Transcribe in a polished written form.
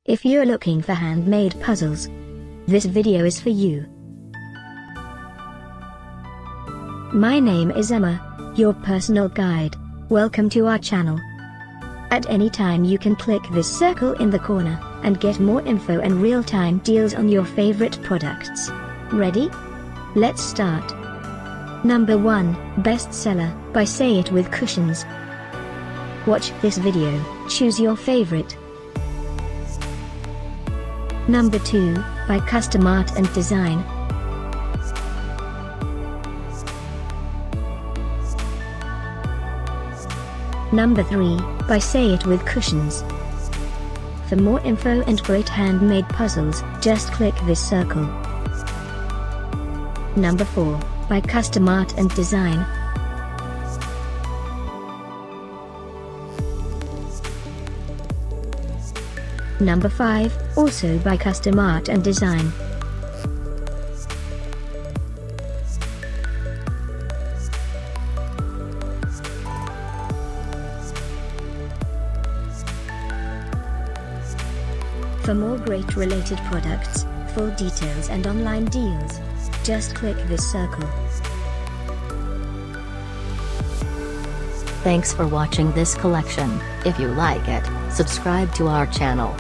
If you're looking for handmade puzzles, this video is for you. My name is Emma, your personal guide. Welcome to our channel. At any time you can click this circle in the corner, and get more info and real-time deals on your favorite products. Ready? Let's start. Number 1, Bestseller, by Say It With Cushions. Watch this video, choose your favorite. Number 2, by Custom Art and Design. Number 3, by Say It With Cushions. For more info and great handmade puzzles, just click this circle. Number 4, by Custom Art and Design. Number 5, also by Custom Art and Design. For more great related products, full details and online deals, just click this circle. Thanks for watching this collection. If you like it, subscribe to our channel.